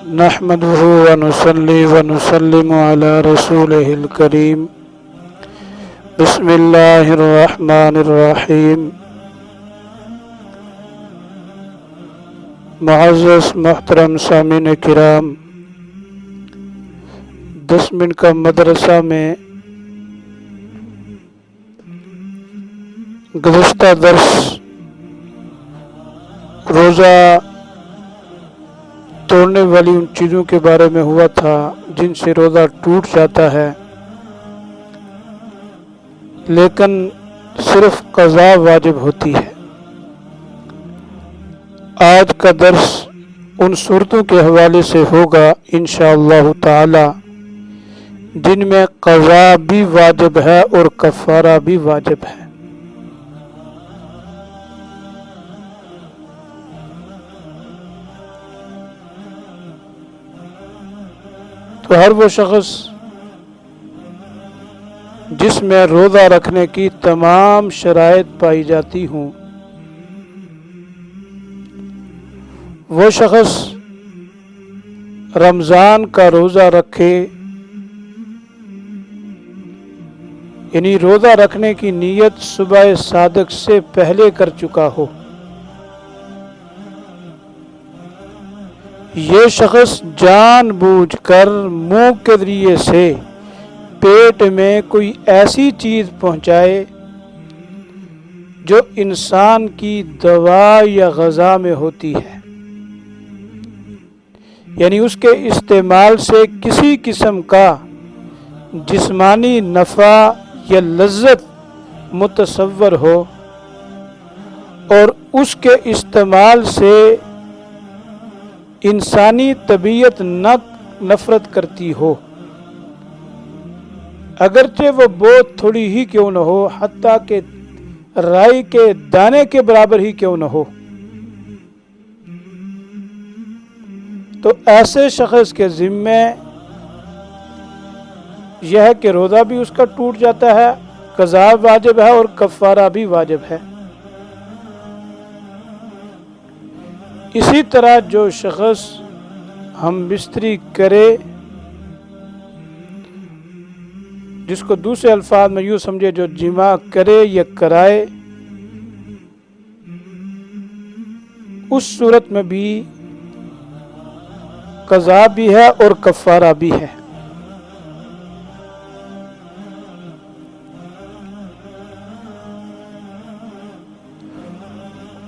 نحمده ونصلي ونسلم على رسوله الكريم بسم الله الرحمن الرحیم۔ معزز محترم سامعین کرام، 10 منٹ کا مدرسہ میں گزشتہ درس روزہ توڑنے والی ان چیزوں کے بارے میں ہوا تھا جن سے روزہ ٹوٹ جاتا ہے، لیکن صرف قضا واجب ہوتی ہے۔ آج کا درس ان صورتوں کے حوالے سے ہوگا انشاءاللہ تعالی جن میں قضا بھی واجب ہے اور کفارہ بھی واجب ہے۔ تو ہر وہ شخص جس میں روزہ رکھنے کی تمام شرائط پائی جاتی ہوں، وہ شخص رمضان کا روزہ رکھے، یعنی روزہ رکھنے کی نیت صبح صادق سے پہلے کر چکا ہو، یہ شخص جان بوجھ کر منہ کے ذریعے سے پیٹ میں کوئی ایسی چیز پہنچائے جو انسان کی دوا یا غذا میں ہوتی ہے، یعنی اس کے استعمال سے کسی قسم کا جسمانی نفع یا لذت متصور ہو اور اس کے استعمال سے انسانی طبیعت نفرت کرتی ہو، اگرچہ وہ بہت تھوڑی ہی کیوں نہ ہو، حتیٰ کہ رائی کے دانے کے برابر ہی کیوں نہ ہو، تو ایسے شخص کے ذمے یہ ہے کہ روزہ بھی اس کا ٹوٹ جاتا ہے، قضا واجب ہے اور کفارہ بھی واجب ہے۔ اسی طرح جو شخص ہم بستری کرے، جس کو دوسرے الفاظ میں یوں سمجھے جو جماع کرے یا کرائے، اس صورت میں بھی قضا بھی ہے اور کفارہ بھی ہے۔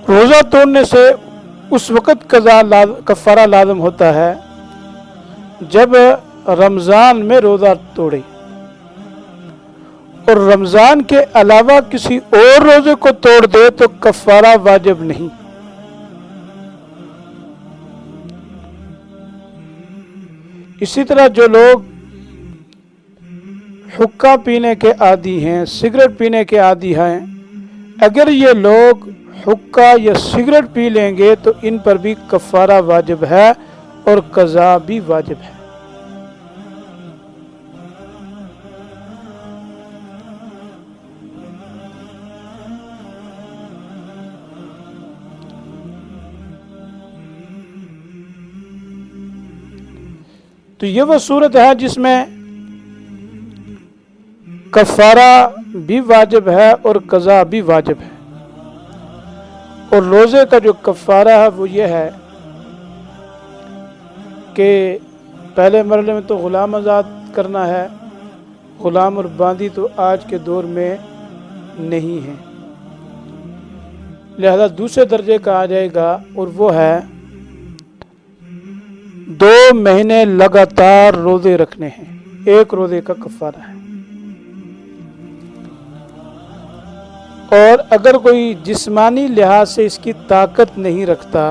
روزہ توڑنے سے اس وقت کفارہ لازم ہوتا ہے جب رمضان میں روزہ توڑے، اور رمضان کے علاوہ کسی اور روزے کو توڑ دے تو کفارہ واجب نہیں۔ اسی طرح جو لوگ حقہ پینے کے عادی ہیں، سگریٹ پینے کے عادی ہیں، اگر یہ لوگ حقہ یا سگریٹ پی لیں گے تو ان پر بھی کفارہ واجب ہے اور قضا بھی واجب ہے۔ تو یہ وہ صورت ہے جس میں کفارہ بھی واجب ہے اور قضا بھی واجب ہے، اور روزے کا جو کفارہ ہے وہ یہ ہے کہ پہلے مرحلے میں تو غلام آزاد کرنا ہے، غلام اور باندی تو آج کے دور میں نہیں ہیں، لہذا دوسرے درجے کا آ جائے گا، اور وہ ہے 2 مہینے لگاتار روزے رکھنے ہیں، ایک روزے کا کفارہ ہے۔ اور اگر کوئی جسمانی لحاظ سے اس کی طاقت نہیں رکھتا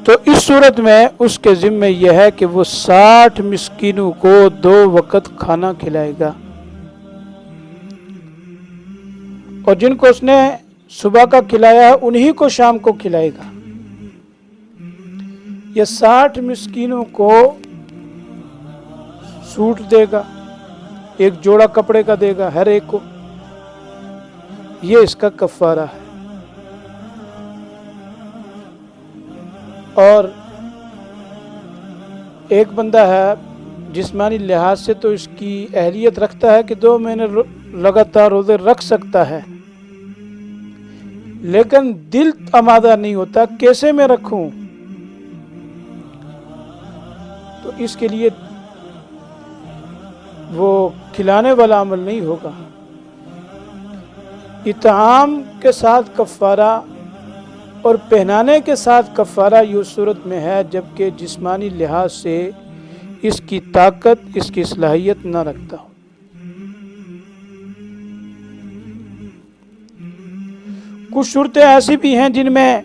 تو اس صورت میں اس کے ذمہ یہ ہے کہ وہ 60 مسکینوں کو 2 وقت کھانا کھلائے گا، اور جن کو اس نے صبح کا کھلایا ہے انہی کو شام کو کھلائے گا۔ یہ 60 مسکینوں کو سوٹ دے گا، ایک جوڑا کپڑے کا دے گا ہر ایک کو، یہ اس کا کفارہ ہے۔ اور ایک بندہ ہے جسمانی لحاظ سے تو اس کی اہلیت رکھتا ہے کہ 2 مہینے لگاتار روزے رکھ سکتا ہے، لیکن دل آمادہ نہیں ہوتا کیسے میں رکھوں، تو اس کے لیے وہ کھلانے والا عمل نہیں ہوگا۔ اطعام کے ساتھ کفارہ اور پہنانے کے ساتھ کفارہ یہ صورت میں ہے جبکہ جسمانی لحاظ سے اس کی طاقت، اس کی صلاحیت نہ رکھتا ہو۔ کچھ صورتیں ایسی بھی ہیں جن میں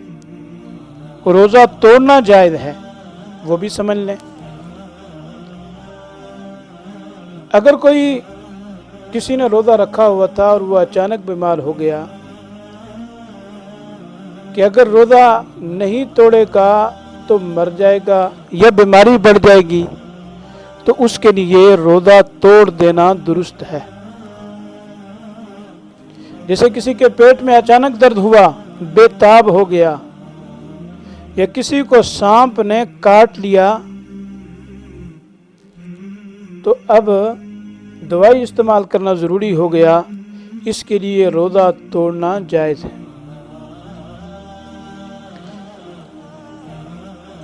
روزہ توڑنا جائز ہے، وہ بھی سمجھ لیں۔ اگر کوئی کسی نے روزہ رکھا ہوا تھا اور وہ اچانک بیمار ہو گیا کہ اگر روزہ نہیں توڑے گا تو مر جائے گا یا بیماری بڑھ جائے گی، تو اس کے لیے روزہ توڑ دینا درست ہے۔ جیسے کسی کے پیٹ میں اچانک درد ہوا، بے تاب ہو گیا، یا کسی کو سانپ نے کاٹ لیا، تو اب دوائی استعمال کرنا ضروری ہو گیا، اس کے لیے روزہ توڑنا جائز ہے۔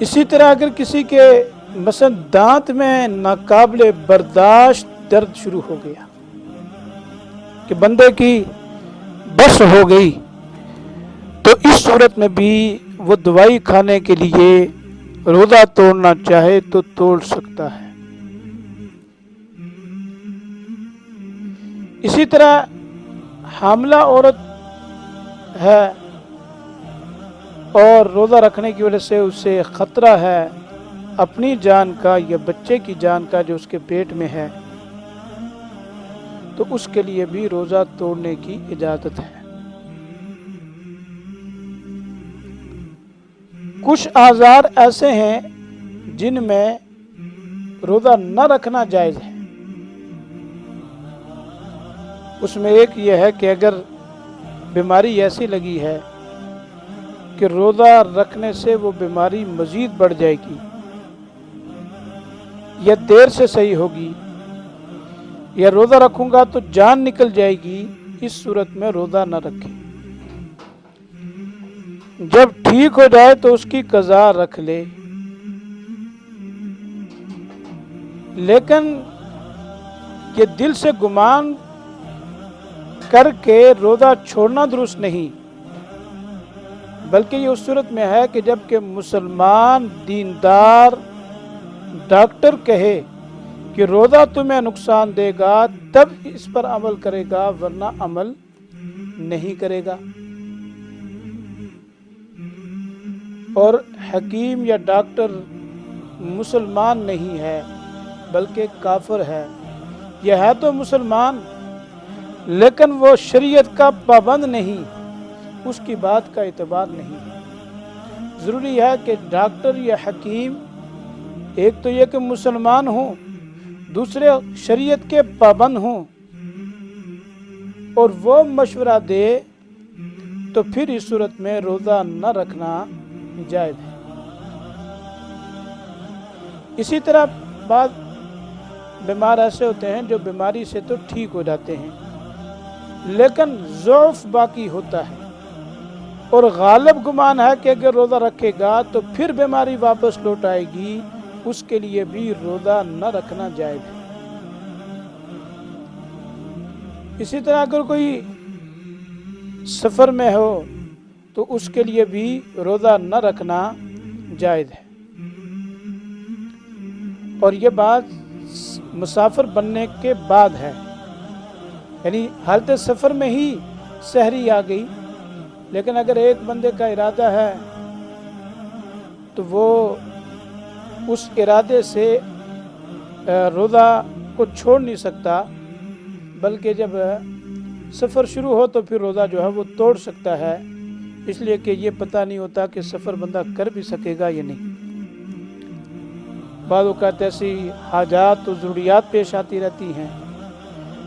اسی طرح اگر کسی کے مثلا دانت میں ناقابل برداشت درد شروع ہو گیا کہ بندے کی بس ہو گئی، تو اس صورت میں بھی وہ دوائی کھانے کے لیے روزہ توڑنا چاہے تو توڑ سکتا ہے۔ اسی طرح حاملہ عورت ہے اور روزہ رکھنے کی وجہ سے اسے خطرہ ہے اپنی جان کا یا بچے کی جان کا جو اس کے پیٹ میں ہے، تو اس کے لیے بھی روزہ توڑنے کی اجازت ہے۔ کچھ اعذار ایسے ہیں جن میں روزہ نہ رکھنا جائز ہے۔ اس میں ایک یہ ہے کہ اگر بیماری ایسی لگی ہے کہ روزہ رکھنے سے وہ بیماری مزید بڑھ جائے گی یا دیر سے صحیح ہوگی، یا روزہ رکھوں گا تو جان نکل جائے گی، اس صورت میں روزہ نہ رکھیں۔ جب ٹھیک ہو جائے تو اس کی قضا رکھ لے، لیکن یہ دل سے گمان کر کے روزہ چھوڑنا درست نہیں، بلکہ یہ اس صورت میں ہے کہ جب کہ مسلمان دیندار ڈاکٹر کہے کہ روزہ تمہیں نقصان دے گا تب اس پر عمل کرے گا، ورنہ عمل نہیں کرے گا۔ اور حکیم یا ڈاکٹر مسلمان نہیں ہے بلکہ کافر ہے، یہ ہے تو مسلمان لیکن وہ شریعت کا پابند نہیں، اس کی بات کا اعتبار نہیں۔ ضروری ہے کہ ڈاکٹر یا حکیم ایک تو یہ کہ مسلمان ہوں، دوسرے شریعت کے پابند ہوں، اور وہ مشورہ دے تو پھر اس صورت میں روزہ نہ رکھنا جائز ہے۔ اسی طرح بعض بیمار ایسے ہوتے ہیں جو بیماری سے تو ٹھیک ہو جاتے ہیں لیکن ضعف باقی ہوتا ہے، اور غالب گمان ہے کہ اگر روزہ رکھے گا تو پھر بیماری واپس لوٹ آئے گی، اس کے لیے بھی روزہ نہ رکھنا جائز ہے۔ اسی طرح اگر کوئی سفر میں ہو تو اس کے لیے بھی روزہ نہ رکھنا جائز ہے، اور یہ بات مسافر بننے کے بعد ہے، یعنی حالت سفر میں ہی سحری آ گئی، لیکن اگر ایک بندے کا ارادہ ہے تو وہ اس ارادے سے روزہ کو چھوڑ نہیں سکتا، بلکہ جب سفر شروع ہو تو پھر روزہ جو ہے وہ توڑ سکتا ہے، اس لیے کہ یہ پتہ نہیں ہوتا کہ سفر بندہ کر بھی سکے گا یا نہیں۔ بعض اوقات ایسی حاجات و ضروریات پیش آتی رہتی ہیں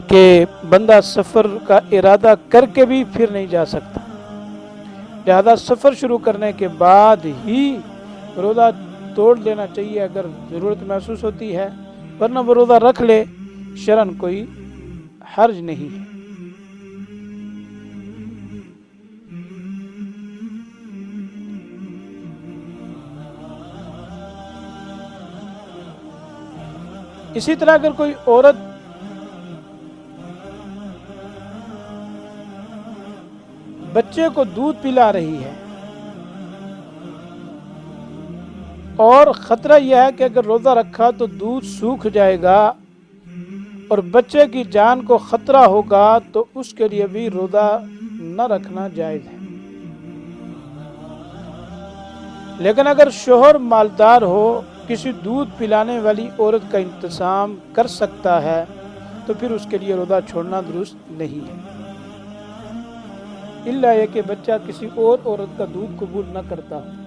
کہ بندہ سفر کا ارادہ کر کے بھی پھر نہیں جا سکتا، لہذا سفر شروع کرنے کے بعد ہی روزہ توڑ لینا چاہیے اگر ضرورت محسوس ہوتی ہے، ورنہ وہ روزہ رکھ لے، شرعاً کوئی حرج نہیں ہے۔ اسی طرح اگر کوئی عورت بچے کو دودھ پلا رہی ہے اور خطرہ یہ ہے کہ اگر روزہ رکھا تو دودھ سوکھ جائے گا اور بچے کی جان کو خطرہ ہوگا، تو اس کے لیے بھی روزہ نہ رکھنا جائز ہے۔ لیکن اگر شوہر مالدار ہو، کسی دودھ پلانے والی عورت کا انتظام کر سکتا ہے، تو پھر اس کے لیے روزہ چھوڑنا درست نہیں ہے، الا یہ کہ بچہ کسی اور عورت کا دودھ قبول نہ کرتا ہو۔